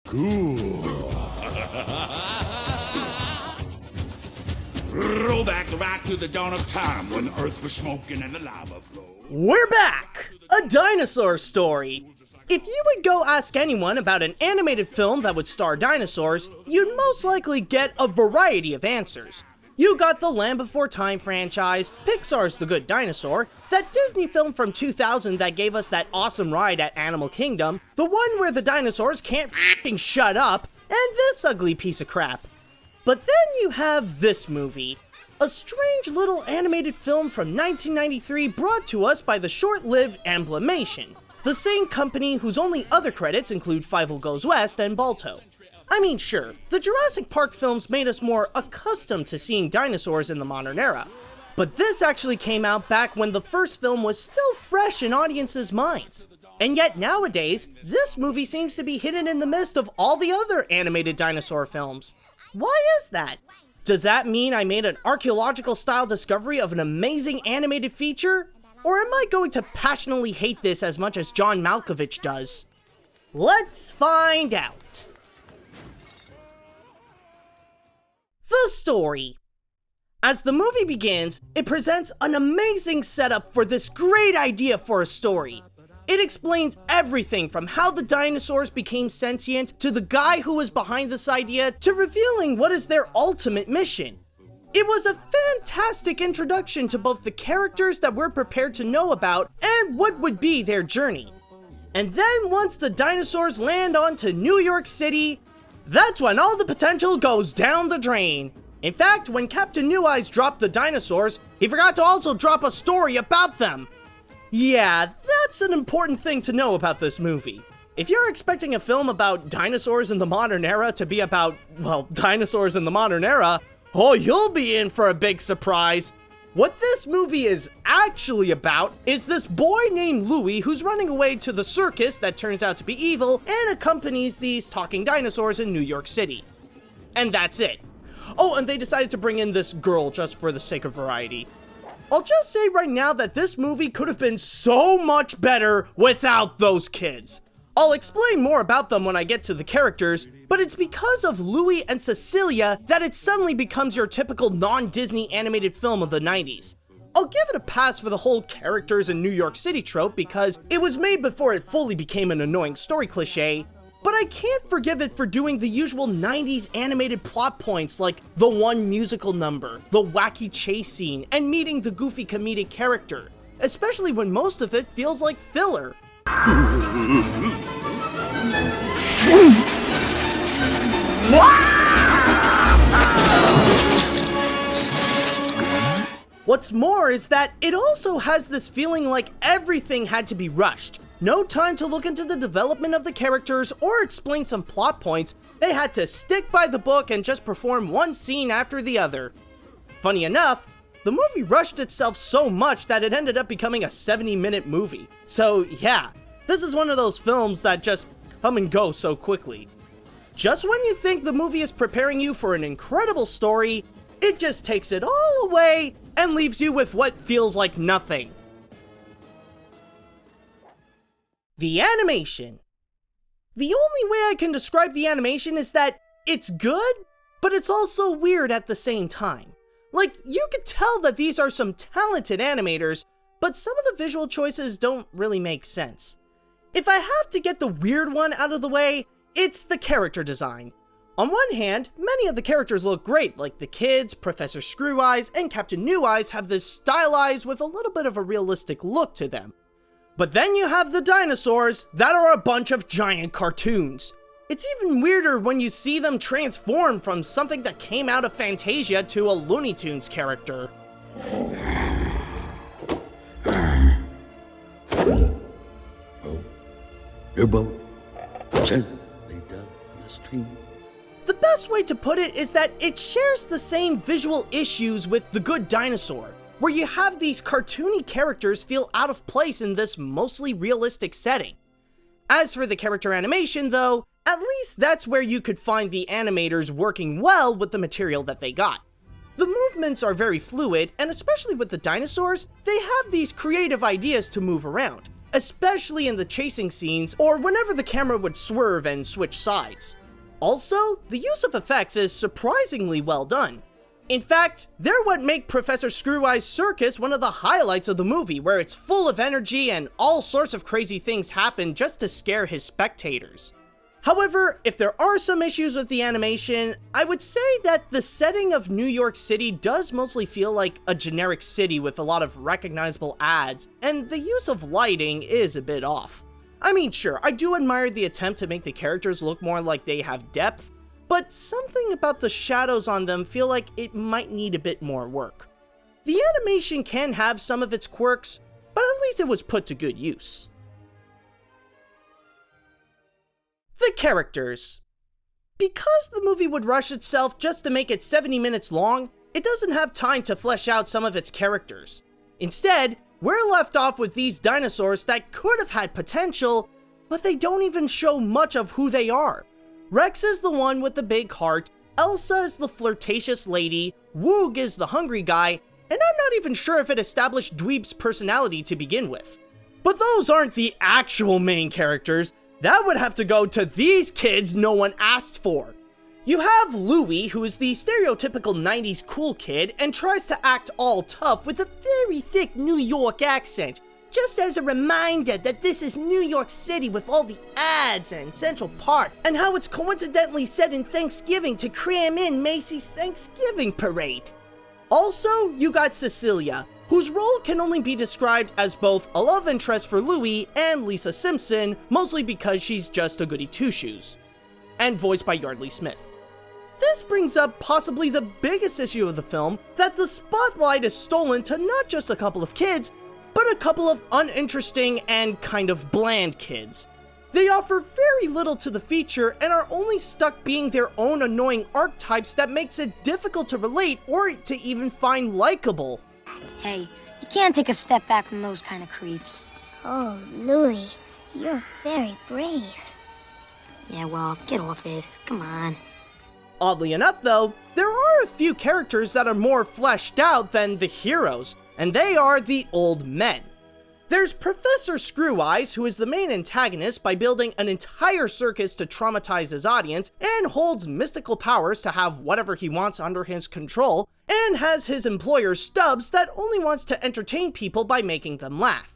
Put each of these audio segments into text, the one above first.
Cool. Roll back the ride to the dawn of time when the earth was smoking and the lava flowed. We're back! A dinosaur story. If you would go ask anyone about an animated film that would star dinosaurs, you'd most likely get a variety of answers. You got the Land Before Time franchise, Pixar's The Good Dinosaur, that Disney film from 2000 that gave us that awesome ride at Animal Kingdom, the one where the dinosaurs can't f***ing shut up, and this ugly piece of crap. But then you have this movie, a strange little animated film from 1993 brought to us by the short-lived Emblemation, the same company whose only other credits include Fievel Goes West and Balto. I mean, sure, the Jurassic Park films made us more accustomed to seeing dinosaurs in the modern era, but this actually came out back when the first film was still fresh in audiences' minds. And yet nowadays, this movie seems to be hidden in the midst of all the other animated dinosaur films. Why is that? Does that mean I made an archaeological style discovery of an amazing animated feature? Or am I going to passionately hate this as much as John Malkovich does? Let's find out. The story. As the movie begins, it presents an amazing setup for this great idea for a story. It explains everything from how the dinosaurs became sentient, to the guy who was behind this idea, to revealing what is their ultimate mission. It was a fantastic introduction to both the characters that we're prepared to know about and what would be their journey. And then once the dinosaurs land onto New York City, that's when all the potential goes down the drain. In fact, when Captain New Eyes dropped the dinosaurs, he forgot to also drop a story about them. Yeah, that's an important thing to know about this movie. If you're expecting a film about dinosaurs in the modern era to be about, well, dinosaurs in the modern era, oh, you'll be in for a big surprise. What this movie is actually about is this boy named Louie who's running away to the circus that turns out to be evil and accompanies these talking dinosaurs in New York City. And that's it. Oh, and they decided to bring in this girl just for the sake of variety. I'll just say right now that this movie could have been so much better without those kids. I'll explain more about them when I get to the characters, but it's because of Louie and Cecilia that it suddenly becomes your typical non-Disney animated film of the 90s. I'll give it a pass for the whole characters in New York City trope because it was made before it fully became an annoying story cliche, but I can't forgive it for doing the usual 90s animated plot points like the one musical number, the wacky chase scene, and meeting the goofy comedic character, especially when most of it feels like filler. What's more is that it also has this feeling like everything had to be rushed. No time to look into the development of the characters or explain some plot points. They had to stick by the book and just perform one scene after the other. Funny enough, the movie rushed itself so much that it ended up becoming a 70-minute movie. So yeah, this is one of those films that just come and go so quickly. Just when you think the movie is preparing you for an incredible story, it just takes it all away and leaves you with what feels like nothing. The animation. The only way I can describe the animation is that it's good, but it's also weird at the same time. Like, you could tell that these are some talented animators, but some of the visual choices don't really make sense. If I have to get the weird one out of the way, it's the character design. On one hand, many of the characters look great, like the kids, Professor Screw Eyes, and Captain New Eyes have this stylized with a little bit of a realistic look to them. But then you have the dinosaurs that are a bunch of giant cartoons. It's even weirder when you see them transform from something that came out of Fantasia to a Looney Tunes character. Your boat safely down the stream. The best way to put it is that it shares the same visual issues with The Good Dinosaur, where you have these cartoony characters feel out of place in this mostly realistic setting. As for the character animation though, at least that's where you could find the animators working well with the material that they got. The movements are very fluid, and especially with the dinosaurs, they have these creative ideas to move around. especially in the chasing scenes or whenever the camera would swerve and switch sides. Also, the use of effects is surprisingly well done. In fact, they're what make Professor Screw-Eye's circus one of the highlights of the movie, where it's full of energy and all sorts of crazy things happen just to scare his spectators. However, if there are some issues with the animation, I would say that the setting of New York City does mostly feel like a generic city with a lot of recognizable ads, and the use of lighting is a bit off. I mean, sure, I do admire the attempt to make the characters look more like they have depth, but something about the shadows on them feel like it might need a bit more work. The animation can have some of its quirks, but at least it was put to good use. The characters. Because the movie would rush itself just to make it 70 minutes long, it doesn't have time to flesh out some of its characters. Instead, we're left off with these dinosaurs that could have had potential, but they don't even show much of who they are. Rex is the one with the big heart, Elsa is the flirtatious lady, Woog is the hungry guy, and I'm not even sure if it established Dweeb's personality to begin with. But those aren't the actual main characters. That would have to go to these kids no one asked for. You have Louie, who is the stereotypical 90s cool kid and tries to act all tough with a very thick New York accent, just as a reminder that this is New York City with all the ads and Central Park, and how it's coincidentally set in Thanksgiving to cram in Macy's Thanksgiving Parade. Also, you got Cecilia, whose role can only be described as both a love interest for Louie and Lisa Simpson, mostly because she's just a goody two-shoes, and voiced by Yardley Smith. This brings up possibly the biggest issue of the film, that the spotlight is stolen to not just a couple of kids, but a couple of uninteresting and kind of bland kids. They offer very little to the feature and are only stuck being their own annoying archetypes that makes it difficult to relate or to even find likable. Hey, you can't take a step back from those kind of creeps. Oh, Louie, you're very brave. Yeah, well, get off it. Come on. Oddly enough though, there are a few characters that are more fleshed out than the heroes, and they are the old men. There's Professor Screw-Eyes, who is the main antagonist by building an entire circus to traumatize his audience, and holds mystical powers to have whatever he wants under his control, and has his employer Stubbs that only wants to entertain people by making them laugh.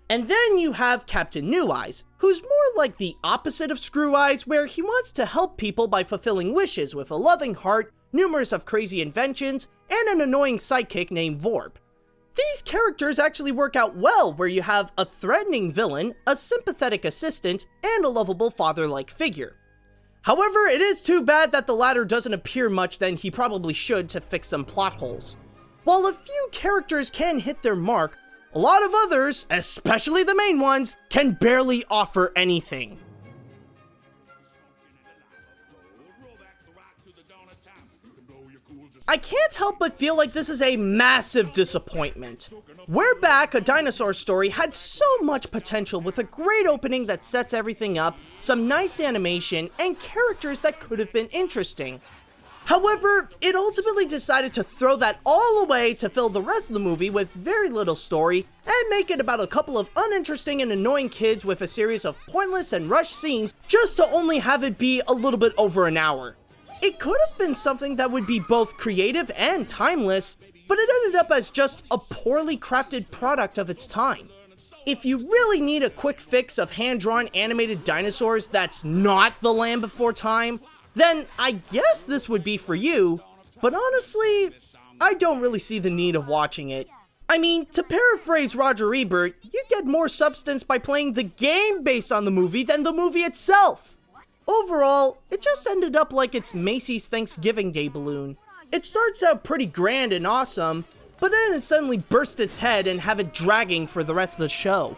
And then you have Captain New Eyes, who's more like the opposite of Screw-Eyes, where he wants to help people by fulfilling wishes with a loving heart, numerous of crazy inventions, and an annoying sidekick named Vorb. These characters actually work out well, where you have a threatening villain, a sympathetic assistant, and a lovable father-like figure. However, it is too bad that the latter doesn't appear much than he probably should to fix some plot holes. While a few characters can hit their mark, a lot of others, especially the main ones, can barely offer anything. I can't help but feel like this is a massive disappointment. We're Back, a Dinosaur story, had so much potential with a great opening that sets everything up, some nice animation, and characters that could have been interesting. However, it ultimately decided to throw that all away to fill the rest of the movie with very little story, and make it about a couple of uninteresting and annoying kids with a series of pointless and rushed scenes just to only have it be a little bit over an hour. It could have been something that would be both creative and timeless, but it ended up as just a poorly crafted product of its time. If you really need a quick fix of hand-drawn animated dinosaurs that's not The Land Before Time, then I guess this would be for you, but honestly, I don't really see the need of watching it. I mean, to paraphrase Roger Ebert, you get more substance by playing the game based on the movie than the movie itself. Overall, it just ended up like it's Macy's Thanksgiving Day balloon. It starts out pretty grand and awesome, but then it suddenly bursts its head and have it dragging for the rest of the show.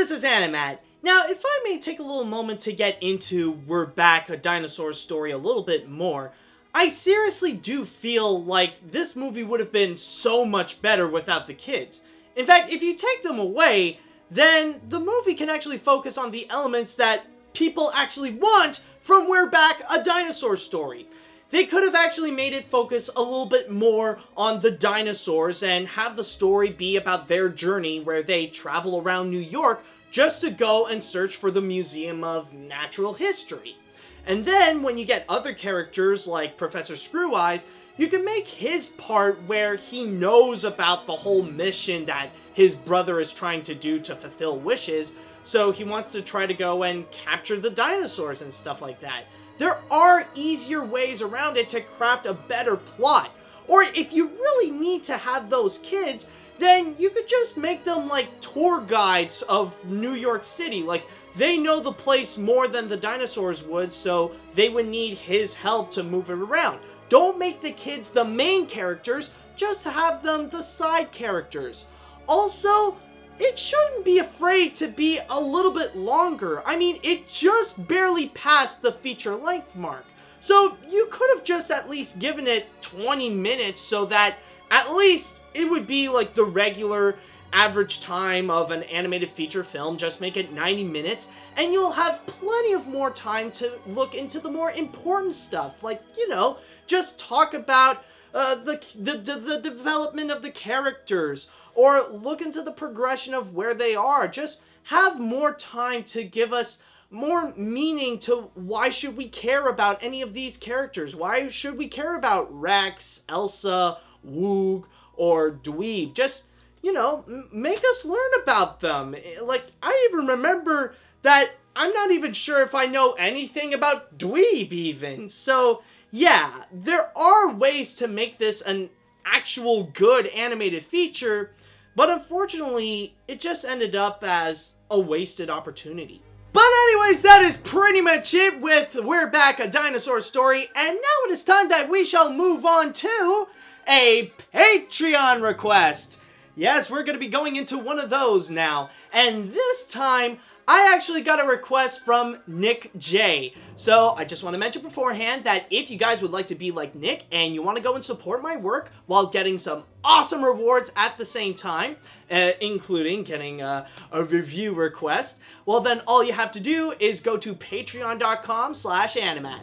this is AniMat. Now, if I may take a little moment to get into We're Back, a Dinosaur story a little bit more, I seriously do feel like this movie would have been so much better without the kids. In fact, if you take them away, then the movie can actually focus on the elements that people actually want from We're Back, a Dinosaur story. They could have actually made it focus a little bit more on the dinosaurs and have the story be about their journey where they travel around New York just to go and search for the Museum of Natural History. And then when you get other characters like Professor Screw Eyes, you can make his part where he knows about the whole mission that his brother is trying to do to fulfill wishes, so he wants to try to go and capture the dinosaurs and stuff like that. There are easier ways around it to craft a better plot. Or if you really need to have those kids, then you could just make them like tour guides of New York City. Like, they know the place more than the dinosaurs would, so they would need his help to move it around. Don't make the kids the main characters, just have them the side characters. Also, it shouldn't be afraid to be a little bit longer. I mean, it just barely passed the feature length mark. So you could have just at least given it 20 minutes so that at least it would be like the regular average time of an animated feature film. Just make it 90 minutes and you'll have plenty of more time to look into the more important stuff. Like, you know, just talk about the development of the characters, or look into the progression of where they are. Just have more time to give us more meaning to why should we care about any of these characters. Why should we care about Rex, Elsa, Woog, or Dweeb? Just, you know, make us learn about them. Like, I even remember that I'm not even sure if I know anything about Dweeb even. So, yeah, there are ways to make this an actual good animated feature, but unfortunately, it just ended up as a wasted opportunity. But anyways, that is pretty much it with We're Back, a Dinosaur story, and now it is time that we shall move on to a Patreon request. Yes, we're going to be going into one of those now, and this time, I actually got a request from Nick J. So I just want to mention beforehand that if you guys would like to be like Nick and you want to go and support my work while getting some awesome rewards at the same time, including getting a review request, well then all you have to do is go to patreon.com/animat.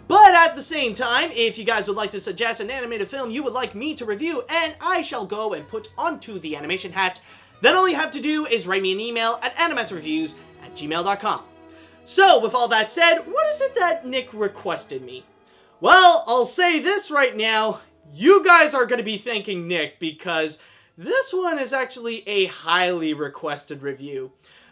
But at the same time, if you guys would like to suggest an animated film you would like me to review and I shall go and put onto the animation hat, then all you have to do is write me an email at animatsreviews@gmail.com. So, with all that said, what is it that Nick requested me? Well, I'll say this right now, you guys are going to be thanking Nick because this one is actually a highly requested review.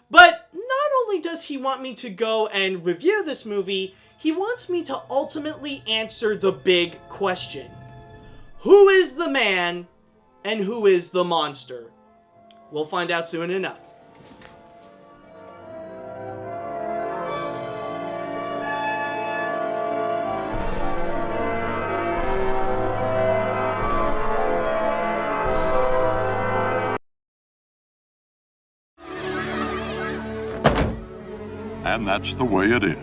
But not only does he want me to go and review this movie, he wants me to ultimately answer the big question. Who is the man and who is the monster? We'll find out soon enough. And that's the way it is.